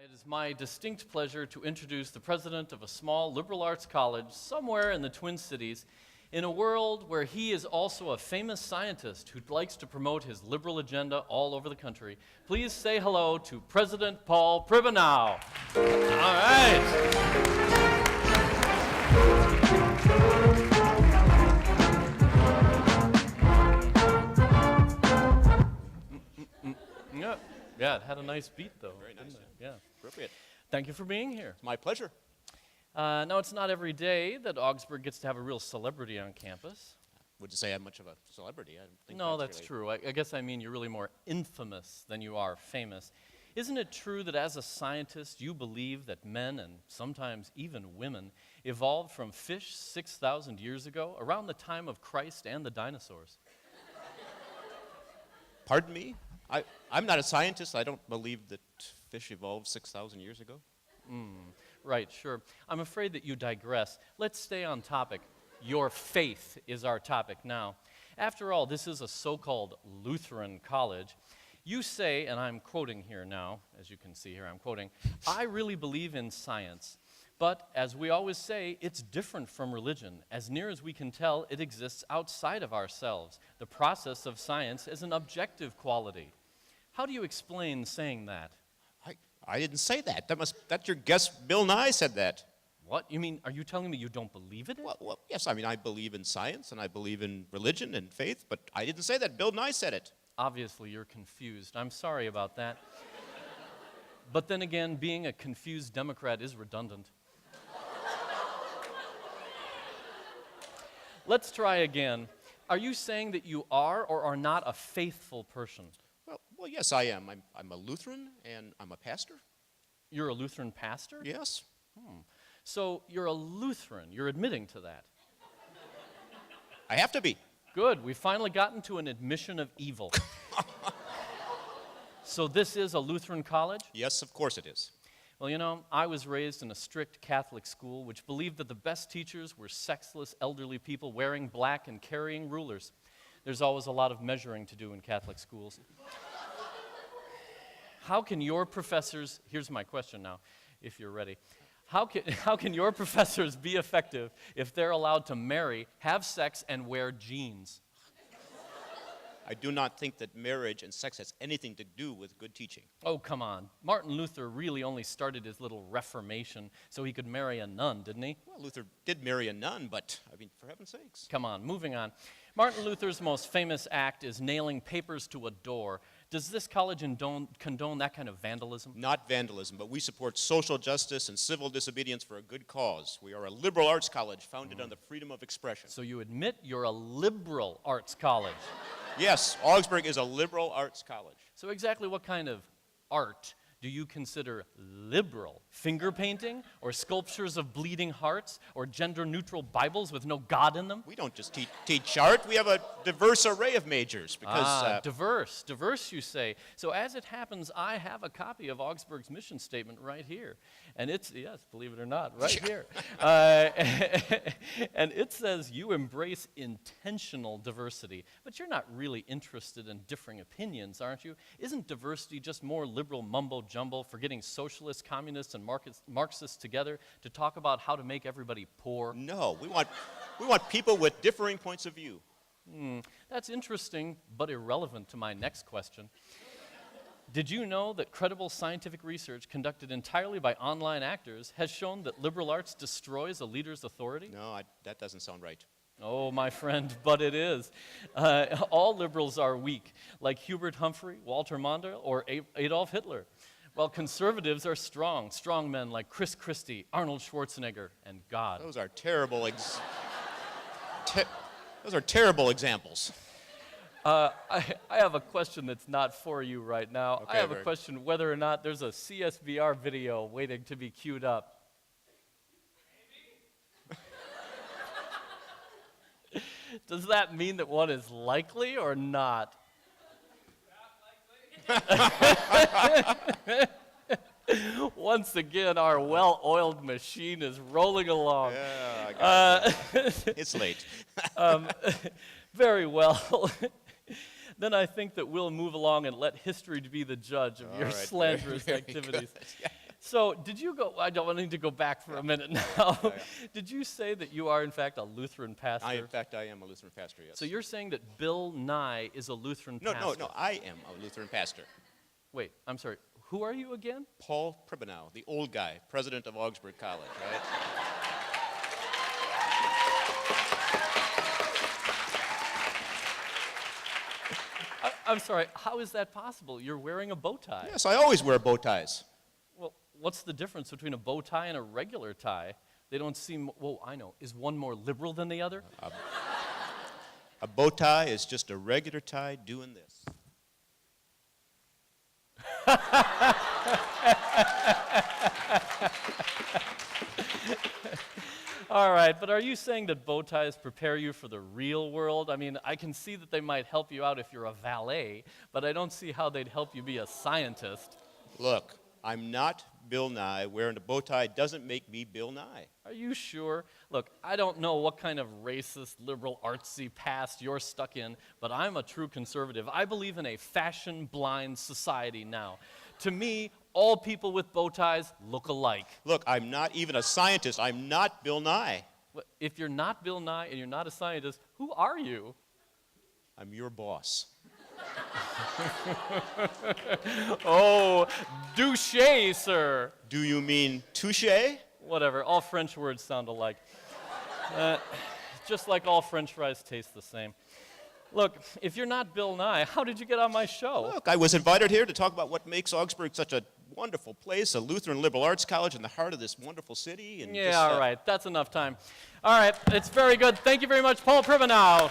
It is my distinct pleasure to introduce the president of a small liberal arts college somewhere in the Twin Cities, in a world where he is also a famous scientist who likes to promote his liberal agenda all over the country. Please say hello to President Paul Pribbenow. All right. Yeah, it had a nice beat, though. Very nice. Yeah. Appropriate. Thank you for being here. My pleasure. Now, it's not every day that Augsburg gets to have a real celebrity on campus. Would you say I'm much of a celebrity? I don't think No, that's really true. I guess I mean you're really more infamous than you are famous. Isn't it true that as a scientist, you believe that men, and sometimes even women, evolved from fish 6,000 years ago, around the time of Christ and the dinosaurs? Pardon me? I'm not a scientist. I don't believe that fish evolved 6,000 years ago. Right, sure. I'm afraid that you digress. Let's stay on topic. Your faith is our topic now. After all, this is a so-called Lutheran college. You say, and I'm quoting here now, as you can see here, I'm quoting, "I really believe in science. But, as we always say, it's different from religion. As near as we can tell, it exists outside of ourselves. The process of science is an objective quality." How do you explain saying that? I didn't say that. That's your guess. Bill Nye said that. What? You mean, are you telling me you don't believe in it? Well, yes, I mean, I believe in science, and I believe in religion and faith, but I didn't say that. Bill Nye said it. Obviously, you're confused. I'm sorry about that. But then again, being a confused Democrat is redundant. Let's try again. Are you saying that you are or are not a faithful person? Well, yes, I am. I'm a Lutheran, and I'm a pastor. You're a Lutheran pastor? Yes. So you're a Lutheran. You're admitting to that. I have to be. Good. We've finally gotten to an admission of evil. So this is a Lutheran college? Yes, of course it is. Well, you know, I was raised in a strict Catholic school which believed that the best teachers were sexless elderly people wearing black and carrying rulers. There's always a lot of measuring to do in Catholic schools. How can your professors, here's my question now, if you're ready. How can your professors be effective if they're allowed to marry, have sex, and wear jeans? I do not think that marriage and sex has anything to do with good teaching. Oh, come on. Martin Luther really only started his little Reformation so he could marry a nun, didn't he? Well, Luther did marry a nun, but, I mean, for heaven's sakes. Come on, moving on. Martin Luther's most famous act is nailing papers to a door. Does this college condone that kind of vandalism? Not vandalism, but we support social justice and civil disobedience for a good cause. We are a liberal arts college founded on the freedom of expression. So you admit you're a liberal arts college? Yes, Augsburg is a liberal arts college. So exactly what kind of art do you consider liberal? Finger painting, or sculptures of bleeding hearts, or gender-neutral Bibles with no God in them? We don't just teach art. We have a diverse array of majors because... Diverse, you say. So as it happens, I have a copy of Augsburg's mission statement right here. And it's, yes, believe it or not, right here. And it says you embrace intentional diversity. But you're not really interested in differing opinions, aren't you? Isn't diversity just more liberal mumbo-jumbo for getting socialists, communists, and Marxists together to talk about how to make everybody poor? No, we want people with differing points of view. That's interesting, but irrelevant to my next question. Did you know that credible scientific research conducted entirely by online actors has shown that liberal arts destroys a leader's authority? No, that doesn't sound right. Oh, my friend, but it is. All liberals are weak, like Hubert Humphrey, Walter Mondale, or Adolf Hitler. While conservatives are strong men like Chris Christie, Arnold Schwarzenegger, and God. Those are terrible examples. I have a question that's not for you right now. Okay, I have a question whether or not there's a CSVR video waiting to be queued up. Does that mean that one is likely or not? Once again, our well-oiled machine is rolling along. Yeah, I got it. It's late. Very well. Then I think that we'll move along and let history be the judge of your right, slanderous very activities. good. So, did you go? I don't need to go back for a minute now. Did you say that you are, in fact, a Lutheran pastor? In fact, I am a Lutheran pastor, yes. So, you're saying that Bill Nye is a Lutheran pastor? No, I am a Lutheran pastor. Wait, I'm sorry. Who are you again? Paul Pribbenow, the old guy, president of Augsburg College, right? I'm sorry. How is that possible? You're wearing a bow tie. Yes, I always wear bow ties. Well, what's the difference between a bow tie and a regular tie? They don't seem, well, I know. Is one more liberal than the other? A bow tie is just a regular tie doing this. All right, but are you saying that bow ties prepare you for the real world? I mean, I can see that they might help you out if you're a valet, but I don't see how they'd help you be a scientist. Look, I'm not Bill Nye. Wearing a bow tie doesn't make me Bill Nye. Are you sure? Look, I don't know what kind of racist, liberal, artsy past you're stuck in, but I'm a true conservative. I believe in a fashion-blind society now. To me, all people with bow ties look alike. Look, I'm not even a scientist. I'm not Bill Nye. If you're not Bill Nye and you're not a scientist, who are you? I'm your boss. Oh, douche, sir. Do you mean touche? Whatever, all French words sound alike. Just like all French fries taste the same. Look, if you're not Bill Nye, how did you get on my show? Look, I was invited here to talk about what makes Augsburg such a wonderful place, a Lutheran liberal arts college in the heart of this wonderful city. And yeah, all right, that's enough time. All right, it's very good. Thank you very much, Paul Pribbenow.